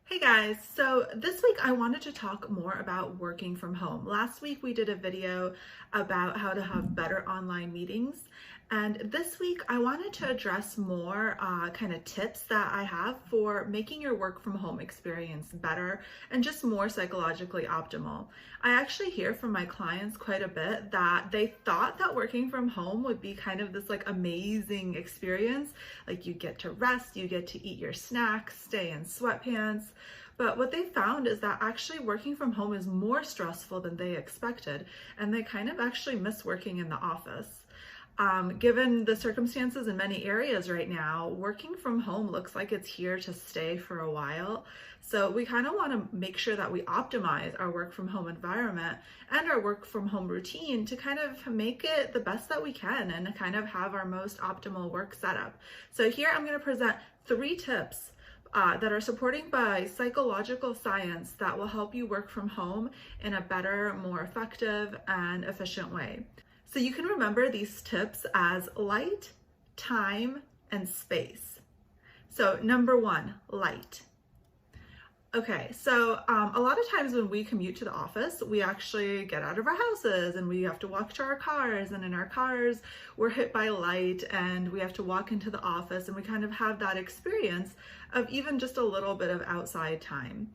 Hey guys, so this week I wanted to talk more about working from home. Last week we did a video about how to have better online meetings, and this week I wanted to address more kind of tips that I have for making your work from home experience better and just more psychologically optimal. I actually hear from my clients quite a bit that they thought that working from home would be kind of this like amazing experience, like you get to rest, you get to eat your snacks, stay in sweatpants. But what they found is that actually working from home is more stressful than they expected, and they kind of actually miss working in the office. Given the circumstances in many areas right now, working from home looks like it's here to stay for a while. So we kind of want to make sure that we optimize our work from home environment and our work from home routine to kind of make it the best that we can and kind of have our most optimal work setup. So here I'm going to present 3 tips that are supported by psychological science that will help you work from home in a better, more effective, and efficient way. So you can remember these tips as light, time, and space. So number 1, light. Okay, so a lot of times when we commute to the office, we actually get out of our houses and we have to walk to our cars, and in our cars we're hit by light and we have to walk into the office, and we kind of have that experience of even just a little bit of outside time.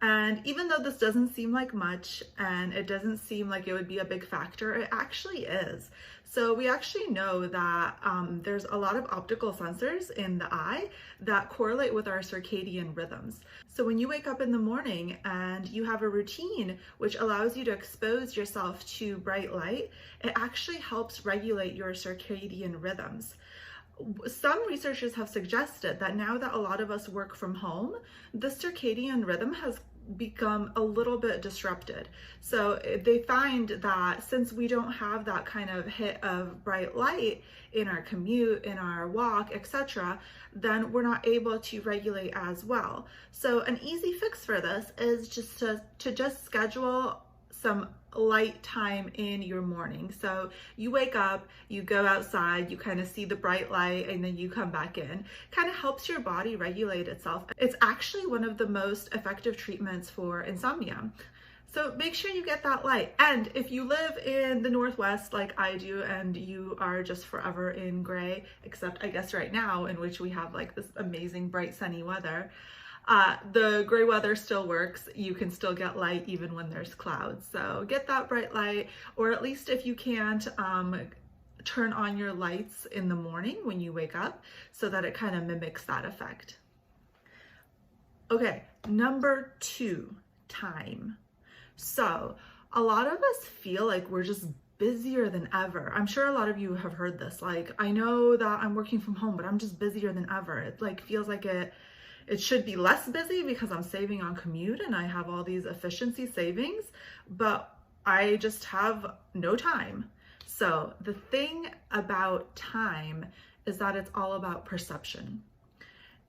And even though this doesn't seem like much and it doesn't seem like it would be a big factor, it actually is. So we actually know that there's a lot of optical sensors in the eye that correlate with our circadian rhythms. So when you wake up in the morning and you have a routine which allows you to expose yourself to bright light, it actually helps regulate your circadian rhythms. Some researchers have suggested that now that a lot of us work from home, the circadian rhythm has become a little bit disrupted. So they find that since we don't have that kind of hit of bright light in our commute, in our walk, etc., then we're not able to regulate as well. So an easy fix for this is just to just schedule some light time in your morning. So you wake up, you go outside, you kind of see the bright light, and then you come back in. Kind of helps your body regulate itself. It's actually one of the most effective treatments for insomnia. So make sure you get that light. And if you live in the Northwest like I do and you are just forever in gray, except I guess right now in which we have like this amazing bright sunny weather, the gray weather still works. You can still get light even when there's clouds. So get that bright light, or at least if you can't, turn on your lights in the morning when you wake up so that it kind of mimics that effect. Okay, number 2, time. So a lot of us feel like we're just busier than ever. I'm sure a lot of you have heard this. Like, I know that I'm working from home, but I'm just busier than ever. It like feels like it should be less busy because I'm saving on commute and I have all these efficiency savings, but I just have no time. So the thing about time is that it's all about perception.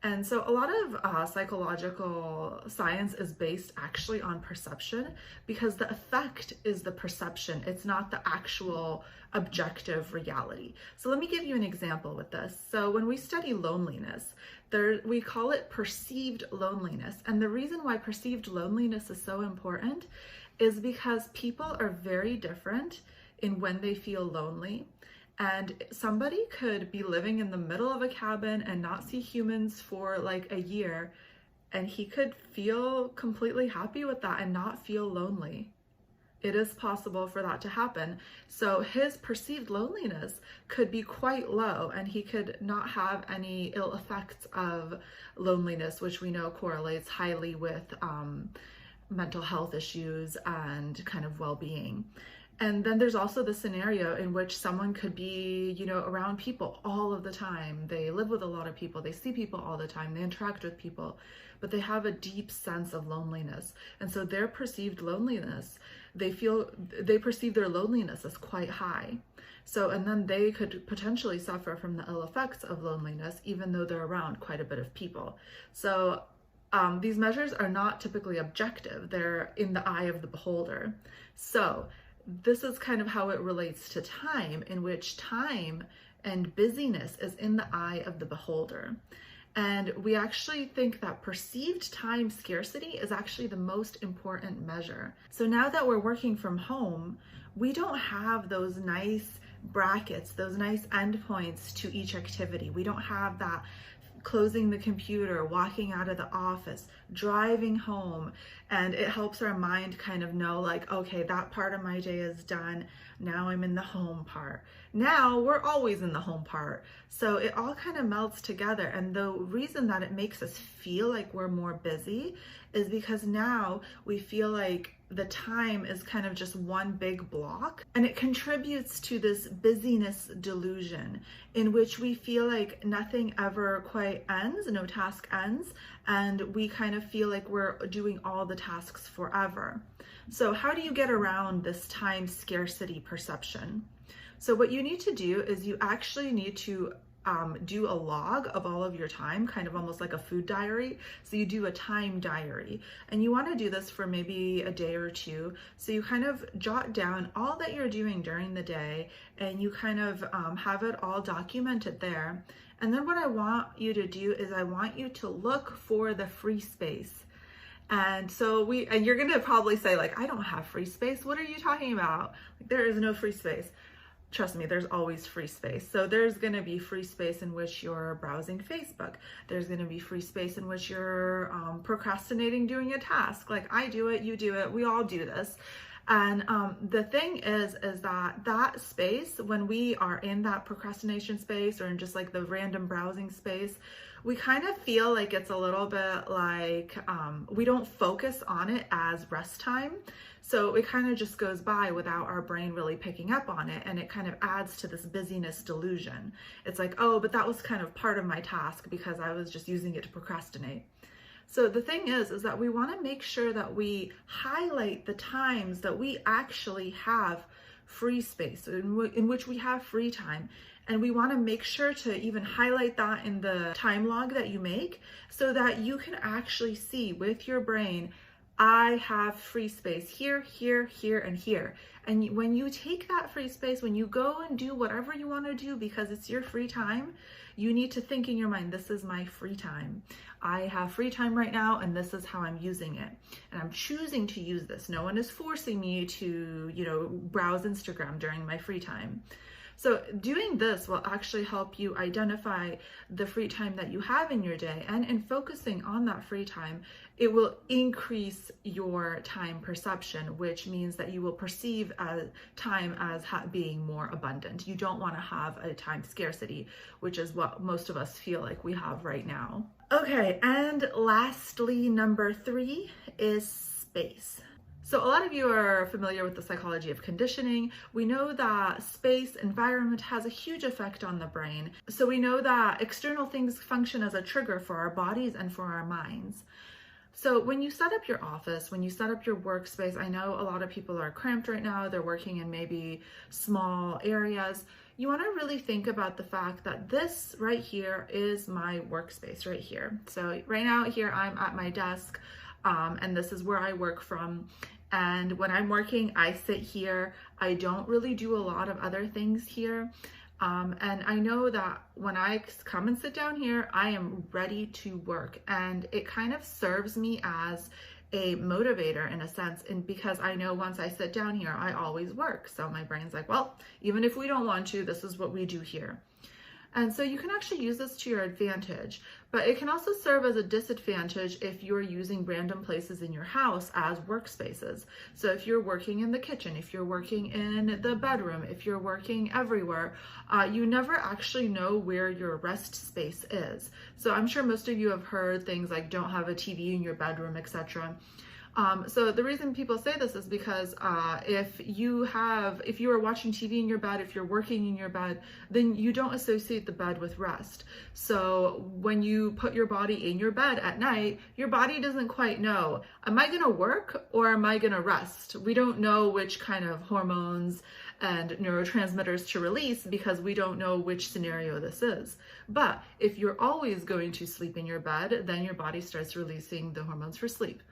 And so a lot of psychological science is based actually on perception, because the effect is the perception. It's not the actual objective reality. So let me give you an example with this. So when we study loneliness, we call it perceived loneliness. And the reason why perceived loneliness is so important is because people are very different in when they feel lonely. And somebody could be living in the middle of a cabin and not see humans for like a year, and he could feel completely happy with that and not feel lonely. It is possible for that to happen. So his perceived loneliness could be quite low, and he could not have any ill effects of loneliness, which we know correlates highly with mental health issues and kind of well-being. And then there's also the scenario in which someone could be, around people all of the time. They live with a lot of people, they see people all the time, they interact with people, but they have a deep sense of loneliness. And so their perceived loneliness, they perceive their loneliness as quite high. So, and then they could potentially suffer from the ill effects of loneliness, even though they're around quite a bit of people. So these measures are not typically objective. They're in the eye of the beholder. So this is kind of how it relates to time, in which time and busyness is in the eye of the beholder. And we actually think that perceived time scarcity is actually the most important measure. So now that we're working from home, we don't have those nice brackets, those nice endpoints to each activity. We don't have that closing the computer, walking out of the office, driving home, and it helps our mind kind of know like, okay, that part of my day is done. Now I'm in the home part. Now we're always in the home part. So it all kind of melts together. And the reason that it makes us feel like we're more busy is because now we feel like the time is kind of just one big block, and it contributes to this busyness delusion in which we feel like nothing ever quite ends, no task ends, and we kind of feel like we're doing all the tasks forever. So how do you get around this time scarcity perception? So what you need to do is you actually need to do a log of all of your time, kind of almost like a food diary. So you do a time diary, and you want to do this for maybe a day or two. So you kind of jot down all that you're doing during the day, and you kind of have it all documented there. And then what I want you to do is I want you to look for the free space. And so you're going to probably say like, I don't have free space. What are you talking about? Like, there is no free space. Trust me, there's always free space. So there's going to be free space in which you're browsing Facebook. There's going to be free space in which you're procrastinating doing a task. Like I do it, you do it, we all do this. And the thing is that space, when we are in that procrastination space or in just like the random browsing space, we kind of feel like it's a little bit like we don't focus on it as rest time. So it kind of just goes by without our brain really picking up on it. And it kind of adds to this busyness delusion. It's like, oh, but that was kind of part of my task because I was just using it to procrastinate. So the thing is that we want to make sure that we highlight the times that we actually have free space, in which we have free time. And we want to make sure to even highlight that in the time log that you make so that you can actually see with your brain, I have free space here, here, here, and here. And when you take that free space, when you go and do whatever you want to do because it's your free time, you need to think in your mind, this is my free time. I have free time right now, and this is how I'm using it. And I'm choosing to use this. No one is forcing me to, browse Instagram during my free time. So doing this will actually help you identify the free time that you have in your day, and in focusing on that free time, it will increase your time perception, which means that you will perceive time as being more abundant. You don't want to have a time scarcity, which is what most of us feel like we have right now. Okay, and lastly, number 3 is space. So a lot of you are familiar with the psychology of conditioning. We know that space, environment has a huge effect on the brain. So we know that external things function as a trigger for our bodies and for our minds. So when you set up your office, when you set up your workspace, I know a lot of people are cramped right now. They're working in maybe small areas. You want to really think about the fact that this right here is my workspace right here. So right now here I'm at my desk, and this is where I work from. And when I'm working, I sit here. I don't really do a lot of other things here. And I know that when I come and sit down here, I am ready to work. And it kind of serves me as a motivator in a sense, and because I know once I sit down here, I always work. So my brain's like, well, even if we don't want to, this is what we do here. And so you can actually use this to your advantage, but it can also serve as a disadvantage if you're using random places in your house as workspaces. So if you're working in the kitchen, if you're working in the bedroom, if you're working everywhere, you never actually know where your rest space is. So I'm sure most of you have heard things like don't have a TV in your bedroom, etc. So the reason people say this is because if you are watching TV in your bed, if you're working in your bed, then you don't associate the bed with rest. So when you put your body in your bed at night, your body doesn't quite know, am I gonna work or am I gonna rest? We don't know which kind of hormones and neurotransmitters to release because we don't know which scenario this is. But if you're always going to sleep in your bed, then your body starts releasing the hormones for sleep.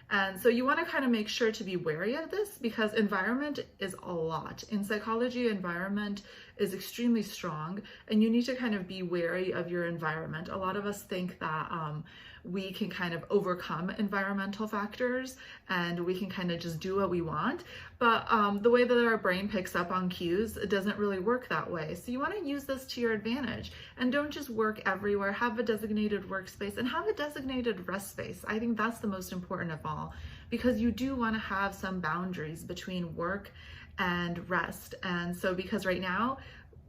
And so you want to kind of make sure to be wary of this because environment is a lot. In psychology, environment is extremely strong, and you need to kind of be wary of your environment. A lot of us think that we can kind of overcome environmental factors and we can kind of just do what we want. But the way that our brain picks up on cues, it doesn't really work that way. So you want to use this to your advantage, and don't just work everywhere. Have a designated workspace and have a designated rest space. I think that's the most important of all, because you do want to have some boundaries between work and rest. And so because right now,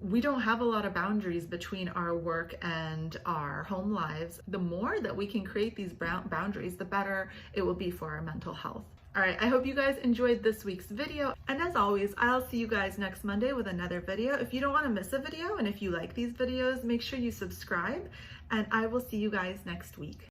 we don't have a lot of boundaries between our work and our home lives. The more that we can create these boundaries, the better it will be for our mental health. All right, I hope you guys enjoyed this week's video. And as always, I'll see you guys next Monday with another video. If you don't want to miss a video, and if you like these videos, make sure you subscribe, and I will see you guys next week.